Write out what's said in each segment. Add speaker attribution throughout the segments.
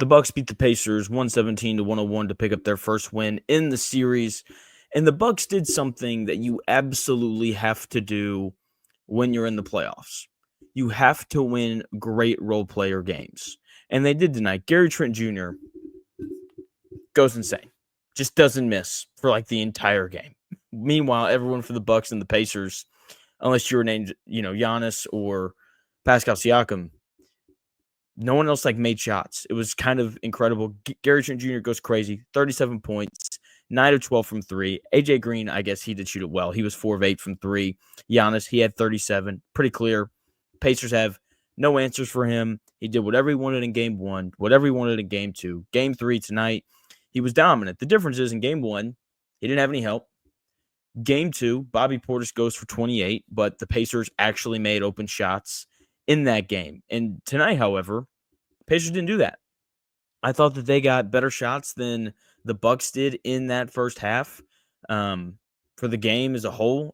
Speaker 1: The Bucks beat the Pacers 117-101 to pick up their first win in the series. And the Bucks did something that you absolutely have to do when you're in the playoffs. You have to win great role player games. And they did tonight. Gary Trent Jr. goes insane. Just doesn't miss for like the entire game. Meanwhile, everyone for the Bucks and the Pacers, unless you were named, Giannis or Pascal Siakam, no one else made shots. It was kind of incredible. Gary Trent Jr. goes crazy. 37 points, 9 of 12 from 3. AJ Green, I guess he did shoot it well. He was 4 of 8 from 3. Giannis, he had 37. Pretty clear. Pacers have no answers for him. He did whatever he wanted in game 1, whatever he wanted in game 2. Game 3 tonight, he was dominant. The difference is in game 1, he didn't have any help. Game 2, Bobby Portis goes for 28, but the Pacers actually made open shots in that game. And tonight, however, Pacers didn't do that. I thought that they got better shots than the Bucks did in that first half. For the game as a whole,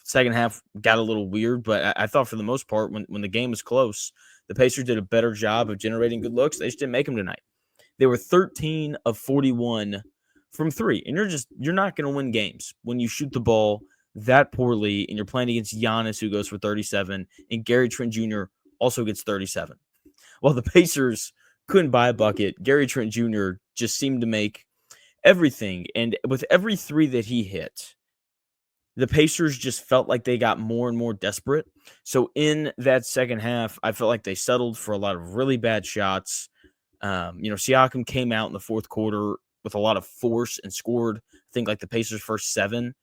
Speaker 1: second half got a little weird, but I thought for the most part, when the game was close, the Pacers did a better job of generating good looks. They just didn't make them tonight. They were 13 of 41 from 3, and you're not going to win games when you shoot the ball that poorly, and you're playing against Giannis, who goes for 37, and Gary Trent Jr. also gets 37. While the Pacers couldn't buy a bucket, Gary Trent Jr. just seemed to make everything. And with every 3 that he hit, the Pacers just felt like they got more and more desperate. So in that second half, I felt like they settled for a lot of really bad shots. Siakam came out in the fourth quarter with a lot of force and scored, I think, like the Pacers' first 7.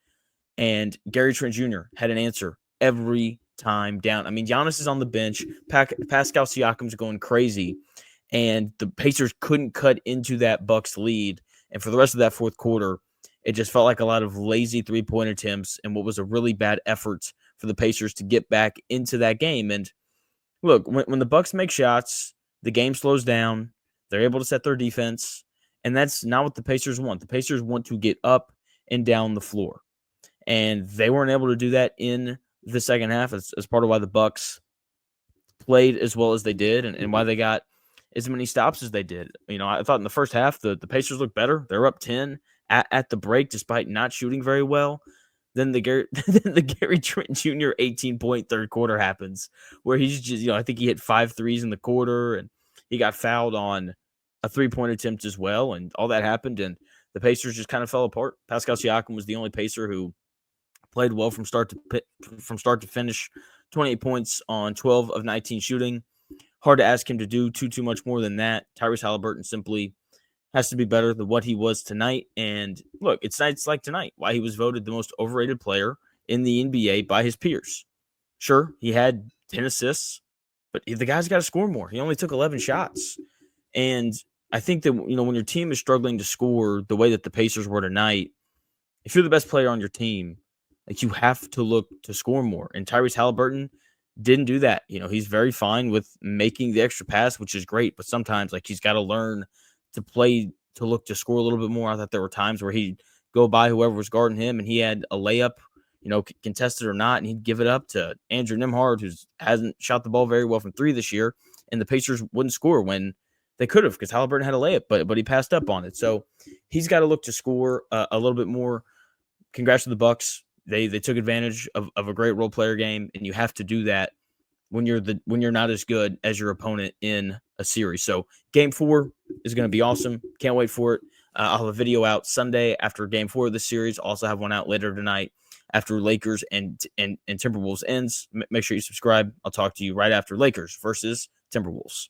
Speaker 1: And Gary Trent Jr. had an answer every time down. I mean, Giannis is on the bench. Pascal Siakam's going crazy. And the Pacers couldn't cut into that Bucks lead. And for the rest of that fourth quarter, it just felt like a lot of lazy three-point attempts and what was a really bad effort for the Pacers to get back into that game. And look, when the Bucks make shots, the game slows down. They're able to set their defense. And that's not what the Pacers want. The Pacers want to get up and down the floor. And they weren't able to do that in the second half as part of why the Bucks played as well as they did and why they got as many stops as they did. I thought in the first half, the Pacers looked better. They were up 10 at the break despite not shooting very well. Then the Gary Trent Jr. 18-point third quarter happens where he's just, I think he hit 5 threes in the quarter and he got fouled on a 3-point attempt as well. And all that happened and the Pacers just kind of fell apart. Pascal Siakam was the only Pacer who played well from start to finish. 28 points on 12 of 19 shooting. Hard to ask him to do too much more than that. Tyrese Haliburton simply has to be better than what he was tonight. And look, it's nights like tonight why he was voted the most overrated player in the NBA by his peers. Sure, he had 10 assists, but the guy's got to score more. He only took 11 shots. And I think that, when your team is struggling to score the way that the Pacers were tonight, if you're the best player on your team, you have to look to score more. And Tyrese Haliburton didn't do that. He's very fine with making the extra pass, which is great. But sometimes, he's got to learn to play to look to score a little bit more. I thought there were times where he'd go by whoever was guarding him, and he had a layup, contested or not, and he'd give it up to Andrew Nembhard, who hasn't shot the ball very well from 3 this year. And the Pacers wouldn't score when they could have because Haliburton had a layup, but he passed up on it. So he's got to look to score a little bit more. Congrats to the Bucks. They took advantage of a great role player game, and you have to do that when you're not as good as your opponent in a series. So game 4 is going to be awesome. Can't wait for it. I'll have a video out Sunday after game 4 of the series. I'll also have one out later tonight after Lakers and Timberwolves ends. Make sure you subscribe. I'll talk to you right after Lakers versus Timberwolves.